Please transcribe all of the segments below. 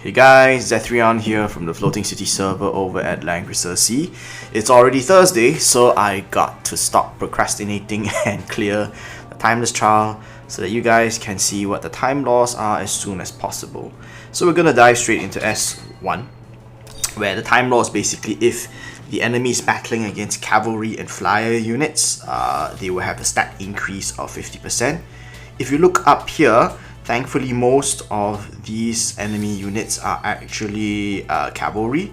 Hey guys, Zethrion here from the Floating City server over at Langrisser SEA. It's already Thursday, so I got to stop procrastinating and clear the timeless trial so that you guys can see what the time laws are as soon as possible. So we're gonna dive straight into S1, where the time law is basically if the enemy is battling against cavalry and flyer units, they will have a stat increase of 50%. If you look up here, thankfully most of these enemy units are actually cavalry.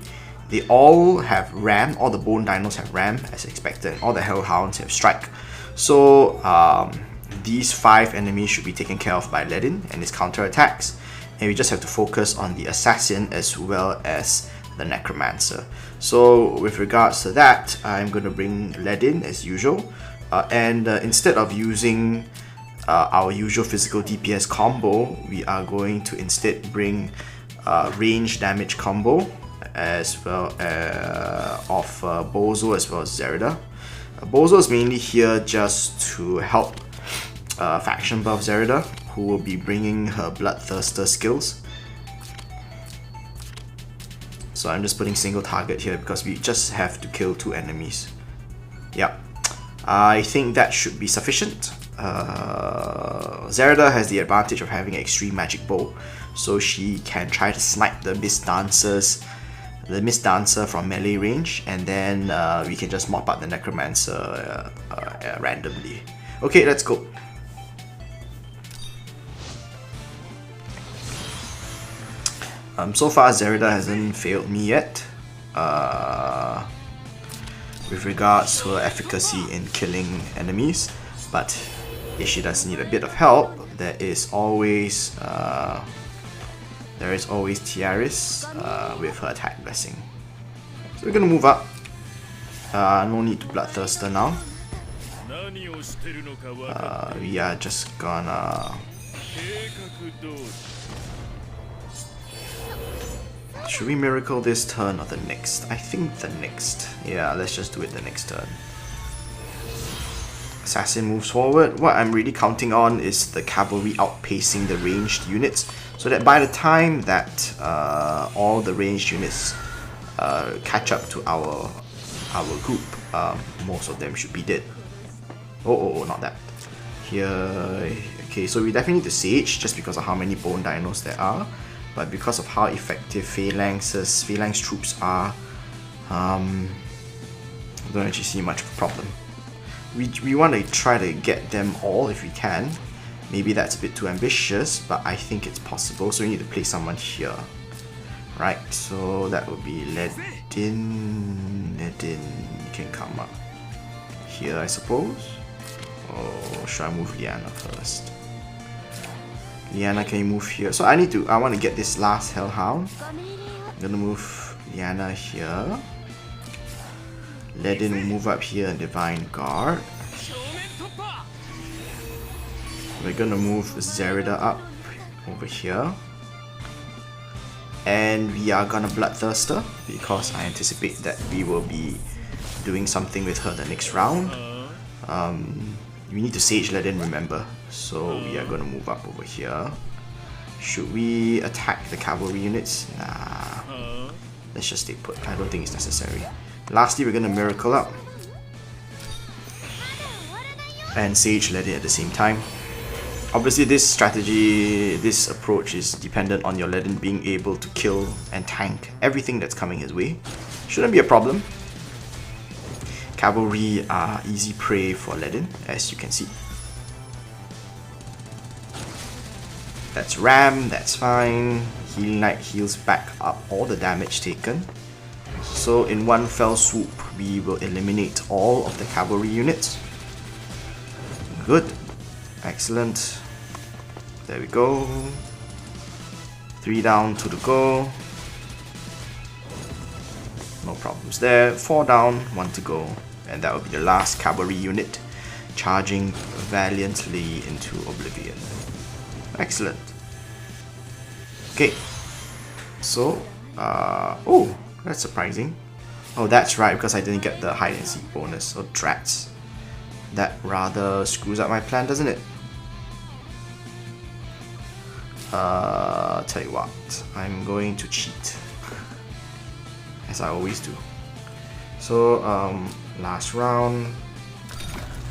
They all have ram, all the bone dinos have ram as expected, and all the hellhounds have strike. So these 5 enemies should be taken care of by Ledin and his counterattacks, and we just have to focus on the assassin as well as the necromancer. So with regards to that, I'm going to bring Ledin as usual, and instead of using our usual physical DPS combo, we are going to instead bring range damage combo as well of Bozo as well as Zerida. Bozo is mainly here just to help faction buff Zerida, who will be bringing her Bloodthirster skills. So I'm just putting single target here because we just have to kill 2 enemies. Yep, I think that should be sufficient. Zerida has the advantage of having an extreme magic bow, so she can try to snipe the Mist Dancer from melee range, and then we can just mop up the Necromancer randomly. Okay, let's go. So far Zerida hasn't failed me yet with regards to her efficacy in killing enemies, but if she does need a bit of help, there is always Tiaris with her attack blessing. So we're gonna move up. No need to Bloodthirster now. We are just gonna. Should we miracle this turn or the next? I think the next. Yeah, let's just do it the next turn. Assassin moves forward. What I'm really counting on is the cavalry outpacing the ranged units, so that by the time that all the ranged units catch up to our group, most of them should be dead. Oh, not that. Here, okay, so we definitely need to Sage just because of how many bone dinos there are, but because of how effective Phalanx troops are, I don't actually see much of a problem. We want to try to get them all if we can. Maybe that's a bit too ambitious, but I think it's possible, so we need to place someone here. Right, so that would be Ledin, you can come up here I suppose. Or should I move Liana first? Liana, can you move here? So I want to get this last Hellhound. I'm gonna move Liana here. Ledin will move up here and Divine Guard. We're gonna move Zerida up over here. And we are gonna Bloodthirster because I anticipate that we will be doing something with her the next round. We need to Sage Ledin, remember. So we are gonna move up over here. Should we attack the cavalry units? Nah. Let's just stay put. I don't think it's necessary. Lastly, we're gonna Miracle up and Sage Ledin at the same time. Obviously this approach is dependent on your Ledin being able to kill and tank everything that's coming his way. Shouldn't be a problem. Cavalry are easy prey for Ledin, as you can see. That's Ram, that's fine. Healing Knight heals back up all the damage taken. So in one fell swoop, we will eliminate all of the cavalry units. Good. Excellent. There we go. 3 down, 2 to go. No problems there. 4 down, 1 to go. And that will be the last cavalry unit charging valiantly into oblivion. Excellent. Okay. So, oh, that's surprising. Oh, that's right, because I didn't get the hide and seek bonus. Oh, drats. That rather screws up my plan, doesn't it? Tell you what, I'm going to cheat, as I always do. So last round,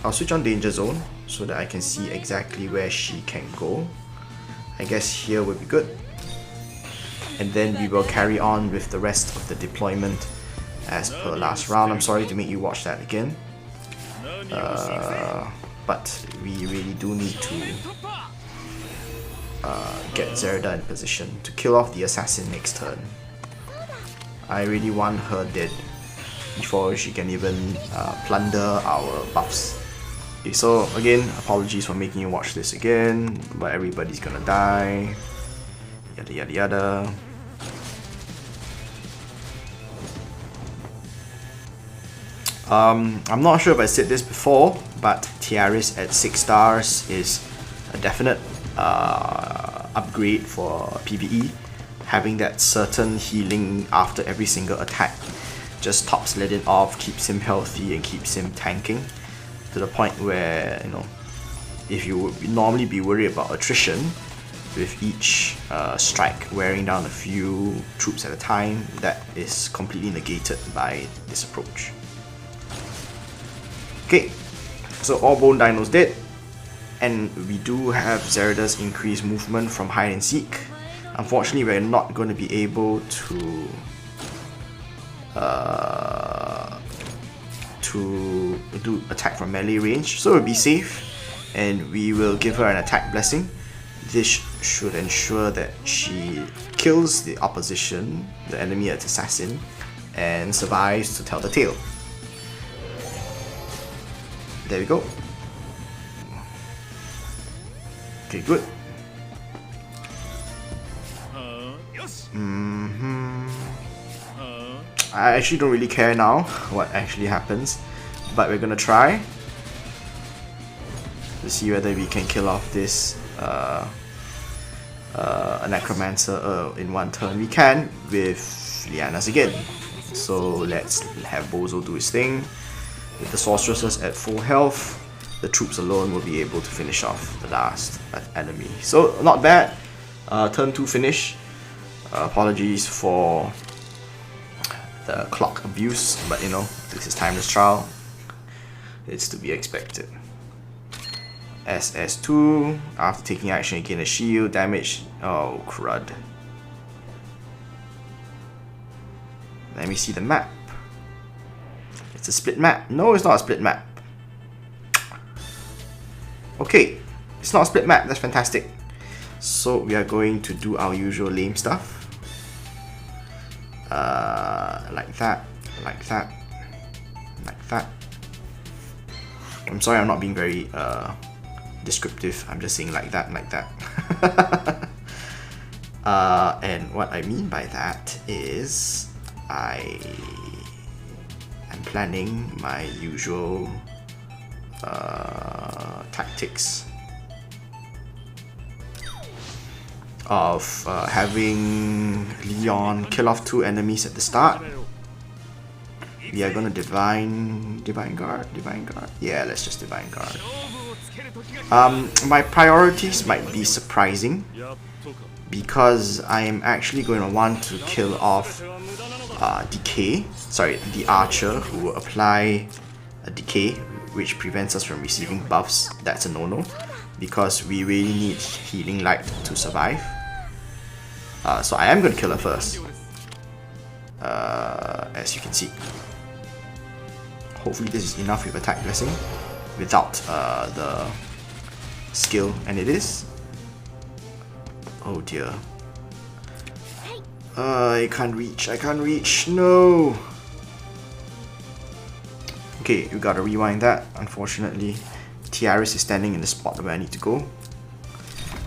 I'll switch on danger zone so that I can see exactly where she can go. I guess here would be good. And then we will carry on with the rest of the deployment as per last round. I'm sorry to make you watch that again. But we really do need to get Zerda in position to kill off the assassin next turn. I really want her dead before she can even plunder our buffs. Okay, so again, apologies for making you watch this again, but everybody's gonna die. Yada yada yada. I'm not sure if I said this before, but Tiaris at 6 stars is a definite upgrade for PvE. Having that certain healing after every single attack just tops Ledin off, keeps him healthy and keeps him tanking to the point where, you know, if you would normally be worried about attrition with each strike wearing down a few troops at a time, that is completely negated by this approach. Okay, so all bone dinos dead, and we do have Zerida's increased movement from hide and seek. Unfortunately, we're not going to be able to do attack from melee range, so we'll be safe, and we will give her an attack blessing. This should ensure that she kills the opposition, the enemy assassin, and survives to tell the tale. There we go. Okay, good. I actually don't really care now what actually happens, but we're gonna try to see whether we can kill off this necromancer in one turn. We can with Lianas again. So let's have Bozo do his thing. With the sorceresses at full health, the troops alone will be able to finish off the last enemy. So not bad. Turn 2 finish. Apologies for the clock abuse, but you know, this is timeless trial. It's to be expected. SS2, after taking action against a shield, damage. Oh crud. Let me see the map. It's a split map. No, it's not a split map. Okay, it's not a split map. That's fantastic. So we are going to do our usual lame stuff. Like that, like that, like that. I'm sorry, I'm not being very descriptive. I'm just saying like that, like that. And what I mean by that is I am planning my usual tactics of having Leon kill off 2 enemies at the start. We are gonna Divine Guard. Yeah, let's just Divine Guard. My priorities might be surprising because I am actually going to want to kill off Decay. Sorry, the Archer, who will apply a Decay, which prevents us from receiving buffs. That's a no-no because we really need Healing Light to survive. So I am going to kill her first, as you can see. Hopefully this is enough with attack blessing without the skill, and it is. Oh dear. I can't reach, no! Okay, we gotta rewind that. Unfortunately, Tiaris is standing in the spot where I need to go.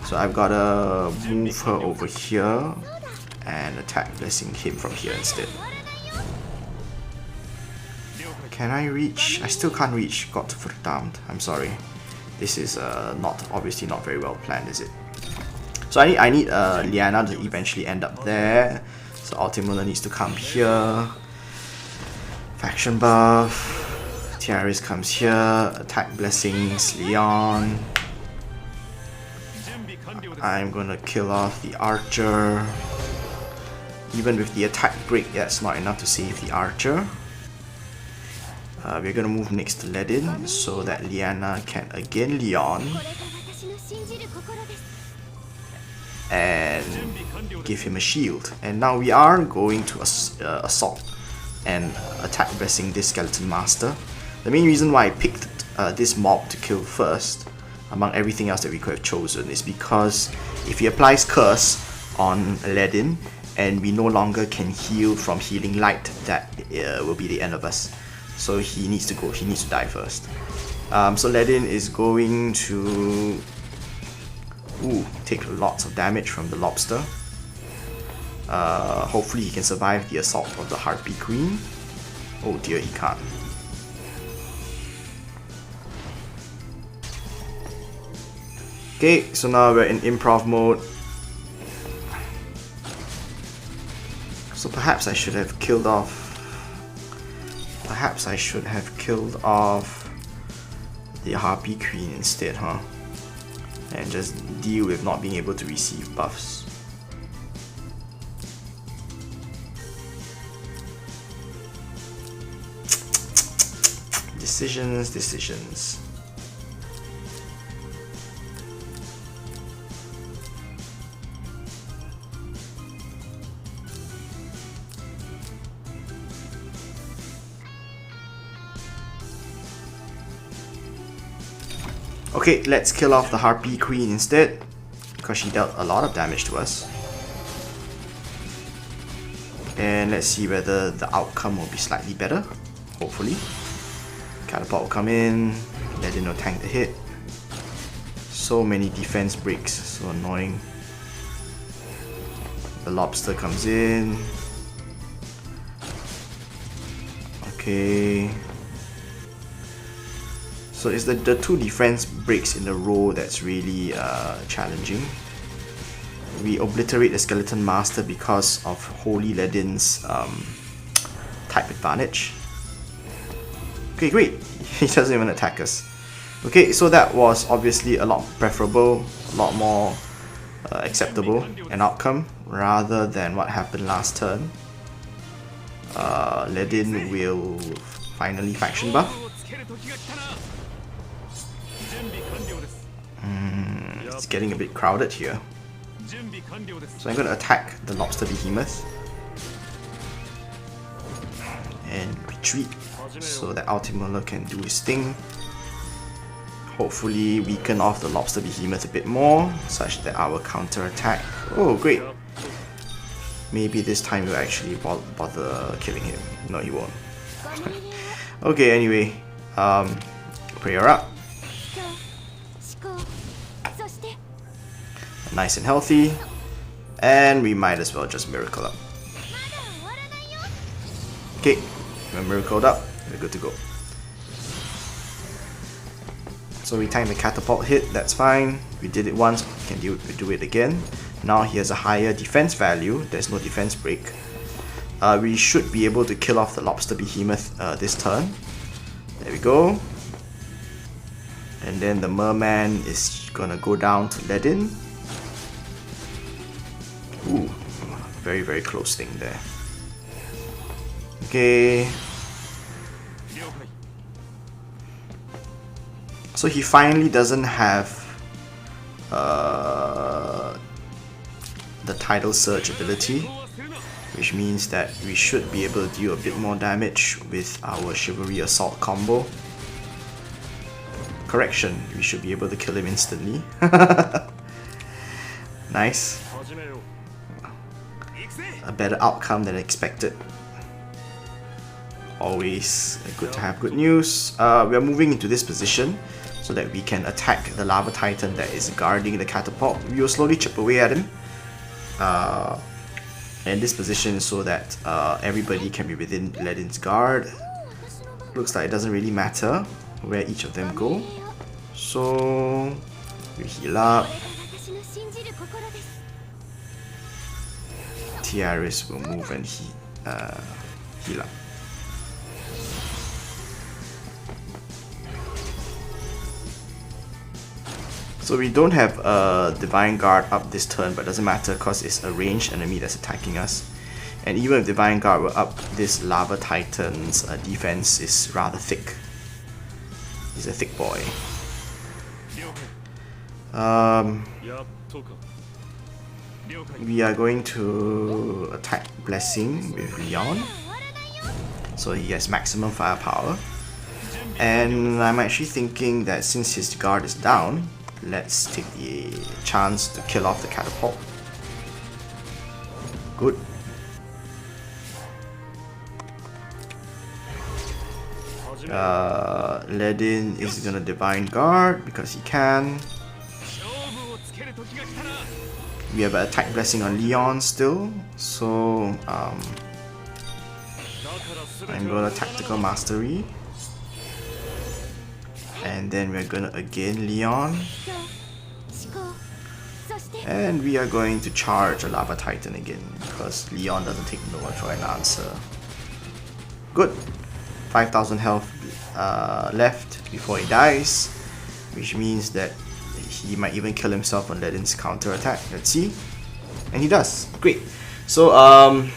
So I've gotta move her over here and attack blessing him from here instead. Can I reach? I still can't reach. Got to put it down. I'm sorry. This is obviously not very well planned, is it? So I need Liana to eventually end up there. So Ultimula needs to come here. Faction buff. Tiaris comes here. Attack blessings. Leon. I'm gonna kill off the archer. Even with the attack break, that's not enough to save the archer. We're gonna move next to Ledin so that Liana can again Leon and give him a shield. And now we are going to assault and attack pressing this skeleton master. The main reason why I picked this mob to kill first among everything else that we could have chosen is because if he applies curse on Ledin and we no longer can heal from healing light, that will be the end of us. So he needs to go, he needs to die first. So Ledin is going to take lots of damage from the lobster. Hopefully he can survive the assault of the Harpy Queen. Oh dear, he can't. Okay, so now we're in improv mode. So perhaps I should have killed off... Perhaps I should have killed off the Harpy Queen instead, huh? And just deal with not being able to receive buffs. Decisions. Okay, let's kill off the Harpy Queen instead, because she dealt a lot of damage to us. And let's see whether the outcome will be slightly better, hopefully. Catapult will come in, let it tank the hit. So many defense breaks, so annoying. The lobster comes in. Okay. So it's the two defense breaks in a row that's really challenging. We obliterate the Skeleton Master because of Holy Ledin's type advantage. Okay, great. He doesn't even attack us. Okay, so that was obviously a lot preferable, a lot more acceptable an outcome rather than what happened last turn. Ledin will finally faction buff. It's getting a bit crowded here. So I'm going to attack the Lobster Behemoth and retreat so that Ultimiller can do his thing. Hopefully weaken off the Lobster Behemoth a bit more such that our counter attack... Oh great! Maybe this time we'll actually bother killing him. No, he won't. Okay, anyway, prayer up. Nice and healthy, and we might as well just miracle up. Okay, we're miracled up, we're good to go. So we time the catapult hit, that's fine. We did it once, we can do it again. Now he has a higher defense value, there's no defense break. We should be able to kill off the Lobster Behemoth this turn. There we go. And then the Merman is gonna go down to Ledin. Ooh, very, very close thing there. Okay. So he finally doesn't have the Tidal Surge ability, which means that we should be able to deal a bit more damage with our Chivalry Assault combo. Correction, we should be able to kill him instantly. Nice. A better outcome than expected. Always good to have good news. We are moving into this position so that we can attack the Lava Titan that is guarding the catapult. We will slowly chip away at him. And this position is so that everybody can be within Ledin's guard. Looks like it doesn't really matter where each of them go. So we heal up. Tiaris will move and heal up. So we don't have a Divine Guard up this turn, but doesn't matter because it's a ranged enemy that's attacking us. And even if Divine Guard were up, this Lava Titan's defense is rather thick. He's a thick boy. We are going to attack Blessing with Leon. So he has maximum firepower. And I'm actually thinking that since his guard is down, let's take the chance to kill off the catapult. Good. Ledin is gonna Divine Guard because he can. We have an attack blessing on Leon still, so I'm gonna Tactical Mastery. And then we're gonna again Leon. And we are going to charge a Lava Titan again because Leon doesn't take no for an answer. Good. 5,000 health left before he dies, which means that he might even kill himself on Ledin's counter attack. Let's see. And he does. Great. So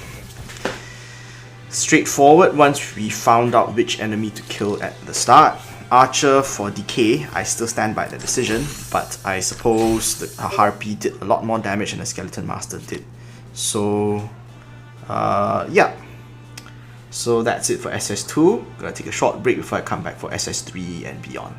straightforward once we found out which enemy to kill at the start. Archer for decay, I still stand by the decision, but I suppose the Harpy did a lot more damage than the Skeleton Master did. So yeah. So that's it for SS2. Gonna take a short break before I come back for SS3 and beyond.